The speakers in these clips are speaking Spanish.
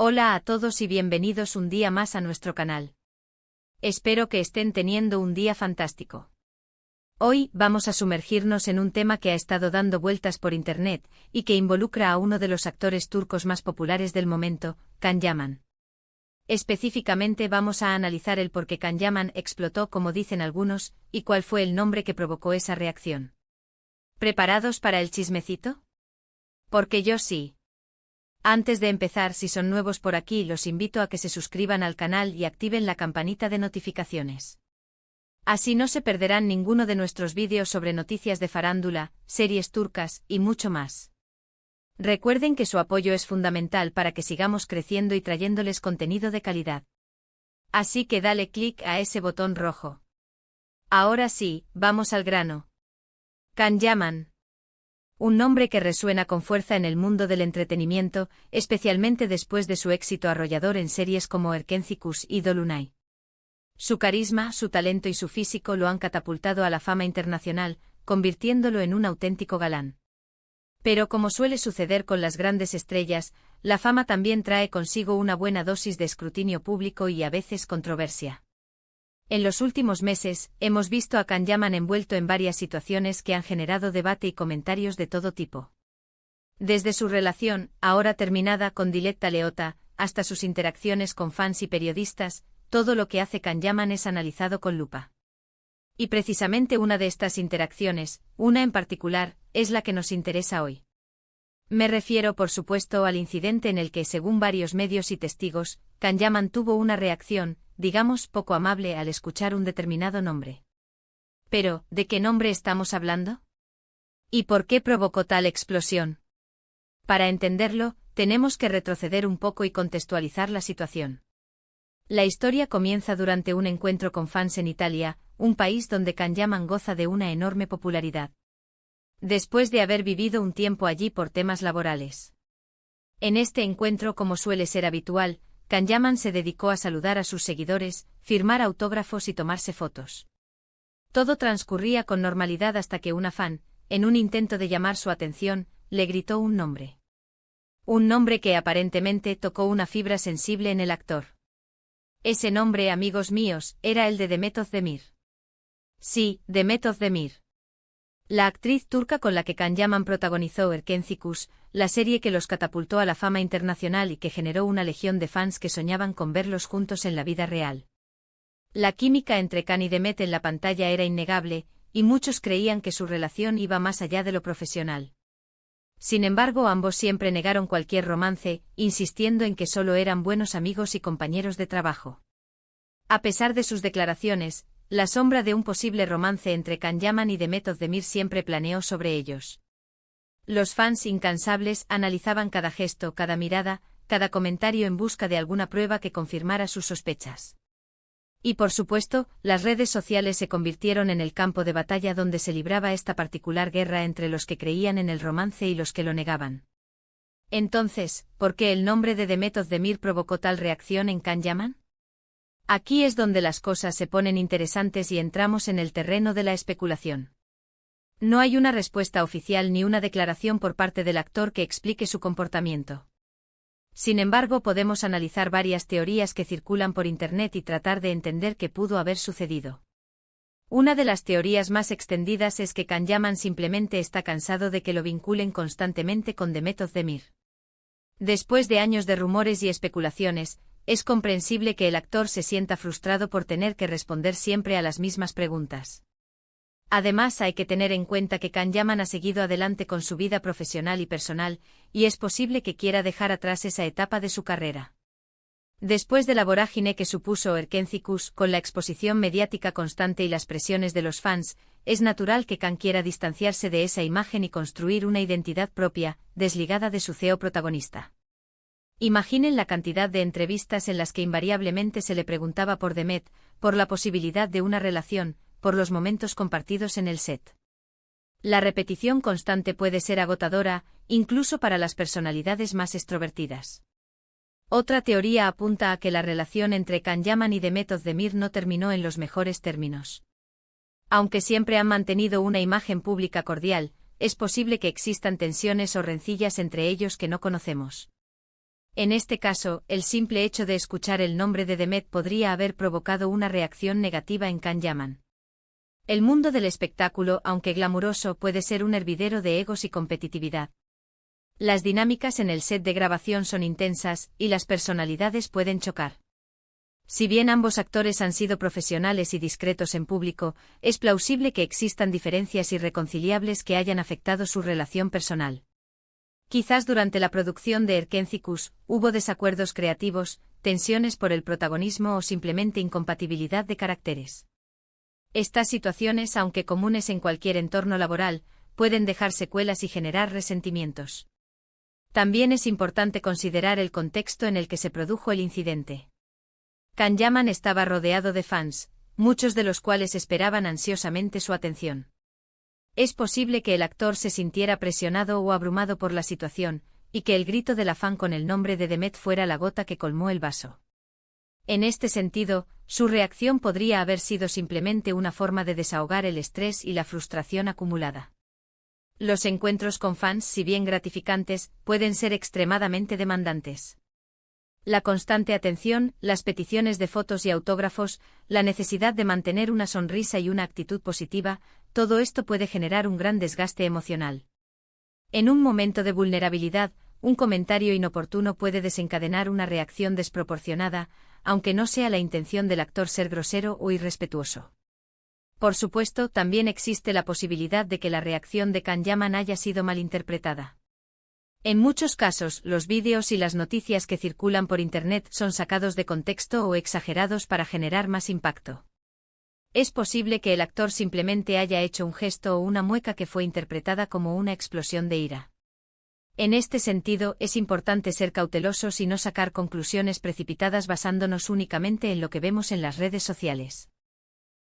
Hola a todos y bienvenidos un día más a nuestro canal. Espero que estén teniendo un día fantástico. Hoy vamos a sumergirnos en un tema que ha estado dando vueltas por internet y que involucra a uno de los actores turcos más populares del momento, Can Yaman. Específicamente vamos a analizar el por qué Can Yaman explotó como dicen algunos y cuál fue el nombre que provocó esa reacción. ¿Preparados para el chismecito? Porque yo sí. Antes de empezar, si son nuevos por aquí, los invito a que se suscriban al canal y activen la campanita de notificaciones. Así no se perderán ninguno de nuestros vídeos sobre noticias de farándula, series turcas y mucho más. Recuerden que su apoyo es fundamental para que sigamos creciendo y trayéndoles contenido de calidad. Así que dale clic a ese botón rojo. Ahora sí, vamos al grano. Can Yaman. Un nombre que resuena con fuerza en el mundo del entretenimiento, especialmente después de su éxito arrollador en series como Erkenci y Dolunay. Su carisma, su talento y su físico lo han catapultado a la fama internacional, convirtiéndolo en un auténtico galán. Pero como suele suceder con las grandes estrellas, la fama también trae consigo una buena dosis de escrutinio público y a veces controversia. En los últimos meses, hemos visto a Can Yaman envuelto en varias situaciones que han generado debate y comentarios de todo tipo. Desde su relación, ahora terminada con Dilek Leota, hasta sus interacciones con fans y periodistas, todo lo que hace Can Yaman es analizado con lupa. Y precisamente una de estas interacciones, una en particular, es la que nos interesa hoy. Me refiero, por supuesto, al incidente en el que, según varios medios y testigos, Can Yaman tuvo una reacción, digamos, poco amable al escuchar un determinado nombre. Pero, ¿de qué nombre estamos hablando? ¿Y por qué provocó tal explosión? Para entenderlo, tenemos que retroceder un poco y contextualizar la situación. La historia comienza durante un encuentro con fans en Italia, un país donde Can Yaman goza de una enorme popularidad. Después de haber vivido un tiempo allí por temas laborales. En este encuentro, como suele ser habitual, Can Yaman se dedicó a saludar a sus seguidores, firmar autógrafos y tomarse fotos. Todo transcurría con normalidad hasta que una fan, en un intento de llamar su atención, le gritó un nombre. Un nombre que aparentemente tocó una fibra sensible en el actor. Ese nombre, amigos míos, era el de Demet Özdemir. Sí, Demet Özdemir. La actriz turca con la que Can Yaman protagonizó Erkenci, la serie que los catapultó a la fama internacional y que generó una legión de fans que soñaban con verlos juntos en la vida real. La química entre Can y Demet en la pantalla era innegable, y muchos creían que su relación iba más allá de lo profesional. Sin embargo, ambos siempre negaron cualquier romance, insistiendo en que solo eran buenos amigos y compañeros de trabajo. A pesar de sus declaraciones, la sombra de un posible romance entre Can Yaman y Demet Özdemir siempre planeó sobre ellos. Los fans incansables analizaban cada gesto, cada mirada, cada comentario en busca de alguna prueba que confirmara sus sospechas. Y por supuesto, las redes sociales se convirtieron en el campo de batalla donde se libraba esta particular guerra entre los que creían en el romance y los que lo negaban. Entonces, ¿por qué el nombre de Demet Özdemir provocó tal reacción en Can Yaman? Aquí es donde las cosas se ponen interesantes y entramos en el terreno de la especulación. No hay una respuesta oficial ni una declaración por parte del actor que explique su comportamiento. Sin embargo, podemos analizar varias teorías que circulan por internet y tratar de entender qué pudo haber sucedido. Una de las teorías más extendidas es que Can Yaman simplemente está cansado de que lo vinculen constantemente con Demet Özdemir. Después de años de rumores y especulaciones, es comprensible que el actor se sienta frustrado por tener que responder siempre a las mismas preguntas. Además, hay que tener en cuenta que Can Yaman ha seguido adelante con su vida profesional y personal, y es posible que quiera dejar atrás esa etapa de su carrera. Después de la vorágine que supuso Erkenci, con la exposición mediática constante y las presiones de los fans, es natural que Can quiera distanciarse de esa imagen y construir una identidad propia, desligada de su CEO protagonista. Imaginen la cantidad de entrevistas en las que invariablemente se le preguntaba por Demet, por la posibilidad de una relación, por los momentos compartidos en el set. La repetición constante puede ser agotadora, incluso para las personalidades más extrovertidas. Otra teoría apunta a que la relación entre Can Yaman y Demet Özdemir no terminó en los mejores términos. Aunque siempre han mantenido una imagen pública cordial, es posible que existan tensiones o rencillas entre ellos que no conocemos. En este caso, el simple hecho de escuchar el nombre de Demet podría haber provocado una reacción negativa en Can Yaman. El mundo del espectáculo, aunque glamuroso, puede ser un hervidero de egos y competitividad. Las dinámicas en el set de grabación son intensas, y las personalidades pueden chocar. Si bien ambos actores han sido profesionales y discretos en público, es plausible que existan diferencias irreconciliables que hayan afectado su relación personal. Quizás durante la producción de Erkénticos hubo desacuerdos creativos, tensiones por el protagonismo o simplemente incompatibilidad de caracteres. Estas situaciones, aunque comunes en cualquier entorno laboral, pueden dejar secuelas y generar resentimientos. También es importante considerar el contexto en el que se produjo el incidente. Can Yaman estaba rodeado de fans, muchos de los cuales esperaban ansiosamente su atención. Es posible que el actor se sintiera presionado o abrumado por la situación, y que el grito de la fan con el nombre de Demet fuera la gota que colmó el vaso. En este sentido, su reacción podría haber sido simplemente una forma de desahogar el estrés y la frustración acumulada. Los encuentros con fans, si bien gratificantes, pueden ser extremadamente demandantes. La constante atención, las peticiones de fotos y autógrafos, la necesidad de mantener una sonrisa y una actitud positiva, todo esto puede generar un gran desgaste emocional. En un momento de vulnerabilidad, un comentario inoportuno puede desencadenar una reacción desproporcionada, aunque no sea la intención del actor ser grosero o irrespetuoso. Por supuesto, también existe la posibilidad de que la reacción de Can Yaman haya sido malinterpretada. En muchos casos, los vídeos y las noticias que circulan por Internet son sacados de contexto o exagerados para generar más impacto. Es posible que el actor simplemente haya hecho un gesto o una mueca que fue interpretada como una explosión de ira. En este sentido, es importante ser cautelosos y no sacar conclusiones precipitadas basándonos únicamente en lo que vemos en las redes sociales.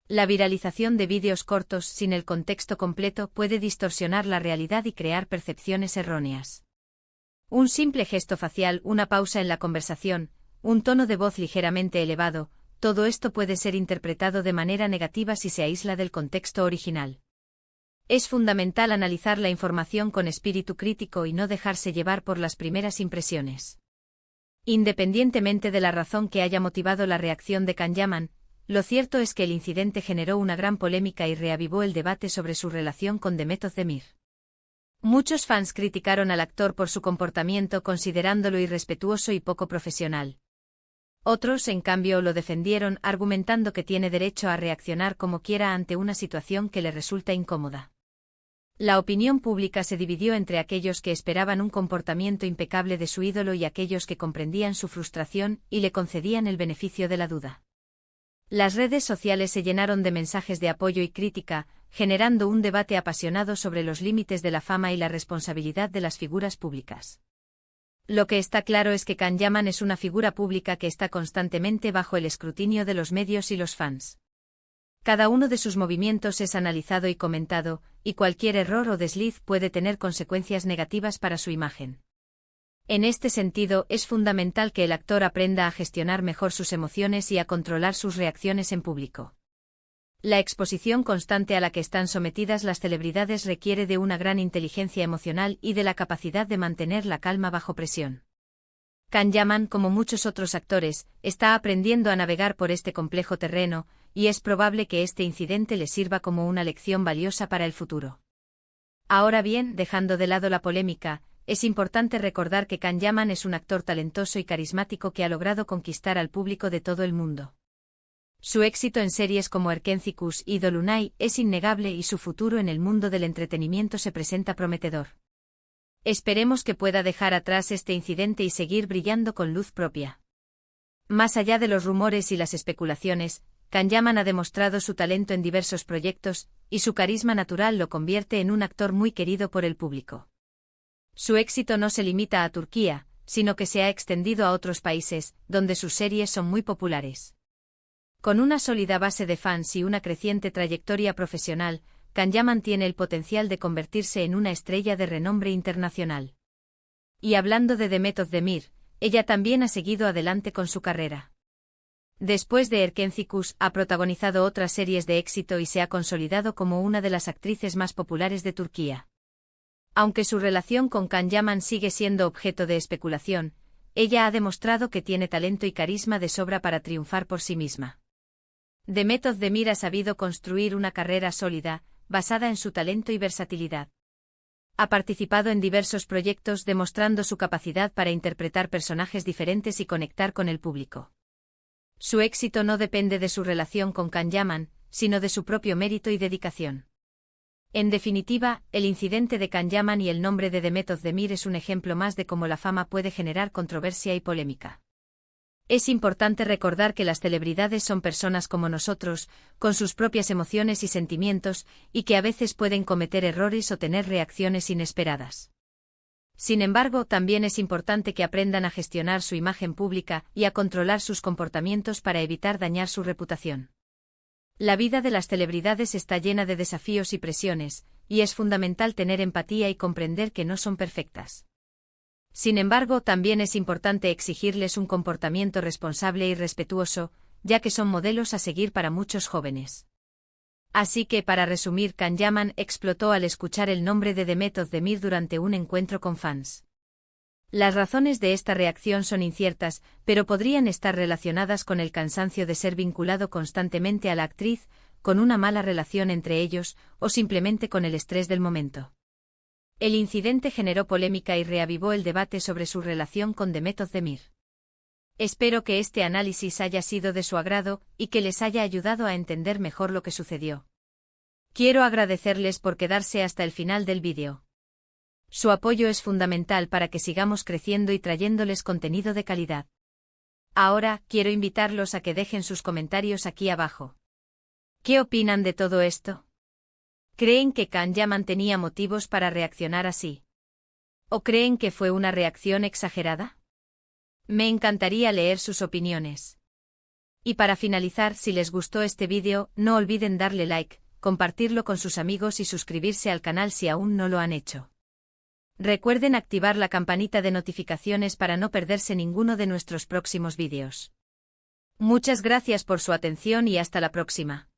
La viralización de vídeos cortos sin el contexto completo puede distorsionar la realidad y crear percepciones erróneas. Un simple gesto facial, una pausa en la conversación, un tono de voz ligeramente elevado, todo esto puede ser interpretado de manera negativa si se aísla del contexto original. Es fundamental analizar la información con espíritu crítico y no dejarse llevar por las primeras impresiones. Independientemente de la razón que haya motivado la reacción de Can Yaman, lo cierto es que el incidente generó una gran polémica y reavivó el debate sobre su relación con Demet Özdemir. Muchos fans criticaron al actor por su comportamiento considerándolo irrespetuoso y poco profesional. Otros, en cambio, lo defendieron argumentando que tiene derecho a reaccionar como quiera ante una situación que le resulta incómoda. La opinión pública se dividió entre aquellos que esperaban un comportamiento impecable de su ídolo y aquellos que comprendían su frustración y le concedían el beneficio de la duda. Las redes sociales se llenaron de mensajes de apoyo y crítica, generando un debate apasionado sobre los límites de la fama y la responsabilidad de las figuras públicas. Lo que está claro es que Can Yaman es una figura pública que está constantemente bajo el escrutinio de los medios y los fans. Cada uno de sus movimientos es analizado y comentado, y cualquier error o desliz puede tener consecuencias negativas para su imagen. En este sentido, es fundamental que el actor aprenda a gestionar mejor sus emociones y a controlar sus reacciones en público. La exposición constante a la que están sometidas las celebridades requiere de una gran inteligencia emocional y de la capacidad de mantener la calma bajo presión. Can Yaman, como muchos otros actores, está aprendiendo a navegar por este complejo terreno, y es probable que este incidente le sirva como una lección valiosa para el futuro. Ahora bien, dejando de lado la polémica, es importante recordar que Can Yaman es un actor talentoso y carismático que ha logrado conquistar al público de todo el mundo. Su éxito en series como Erkénticos y Dolunay es innegable y su futuro en el mundo del entretenimiento se presenta prometedor. Esperemos que pueda dejar atrás este incidente y seguir brillando con luz propia. Más allá de los rumores y las especulaciones, Can Yaman ha demostrado su talento en diversos proyectos, y su carisma natural lo convierte en un actor muy querido por el público. Su éxito no se limita a Turquía, sino que se ha extendido a otros países, donde sus series son muy populares. Con una sólida base de fans y una creciente trayectoria profesional, Can Yaman tiene el potencial de convertirse en una estrella de renombre internacional. Y hablando de Demet Özdemir, ella también ha seguido adelante con su carrera. Después de Erkénticos, ha protagonizado otras series de éxito y se ha consolidado como una de las actrices más populares de Turquía. Aunque su relación con Can Yaman sigue siendo objeto de especulación, ella ha demostrado que tiene talento y carisma de sobra para triunfar por sí misma. Demet Özdemir ha sabido construir una carrera sólida, basada en su talento y versatilidad. Ha participado en diversos proyectos demostrando su capacidad para interpretar personajes diferentes y conectar con el público. Su éxito no depende de su relación con Can Yaman, sino de su propio mérito y dedicación. En definitiva, el incidente de Can Yaman y el nombre de Demet Özdemir es un ejemplo más de cómo la fama puede generar controversia y polémica. Es importante recordar que las celebridades son personas como nosotros, con sus propias emociones y sentimientos, y que a veces pueden cometer errores o tener reacciones inesperadas. Sin embargo, también es importante que aprendan a gestionar su imagen pública y a controlar sus comportamientos para evitar dañar su reputación. La vida de las celebridades está llena de desafíos y presiones, y es fundamental tener empatía y comprender que no son perfectas. Sin embargo, también es importante exigirles un comportamiento responsable y respetuoso, ya que son modelos a seguir para muchos jóvenes. Así que, para resumir, Can Yaman explotó al escuchar el nombre de Demet Özdemir durante un encuentro con fans. Las razones de esta reacción son inciertas, pero podrían estar relacionadas con el cansancio de ser vinculado constantemente a la actriz, con una mala relación entre ellos, o simplemente con el estrés del momento. El incidente generó polémica y reavivó el debate sobre su relación con Demet Özdemir. Espero que este análisis haya sido de su agrado y que les haya ayudado a entender mejor lo que sucedió. Quiero agradecerles por quedarse hasta el final del vídeo. Su apoyo es fundamental para que sigamos creciendo y trayéndoles contenido de calidad. Ahora, quiero invitarlos a que dejen sus comentarios aquí abajo. ¿Qué opinan de todo esto? ¿Creen que Can Yaman tenía motivos para reaccionar así? ¿O creen que fue una reacción exagerada? Me encantaría leer sus opiniones. Y para finalizar, si les gustó este vídeo, no olviden darle like, compartirlo con sus amigos y suscribirse al canal si aún no lo han hecho. Recuerden activar la campanita de notificaciones para no perderse ninguno de nuestros próximos vídeos. Muchas gracias por su atención y hasta la próxima.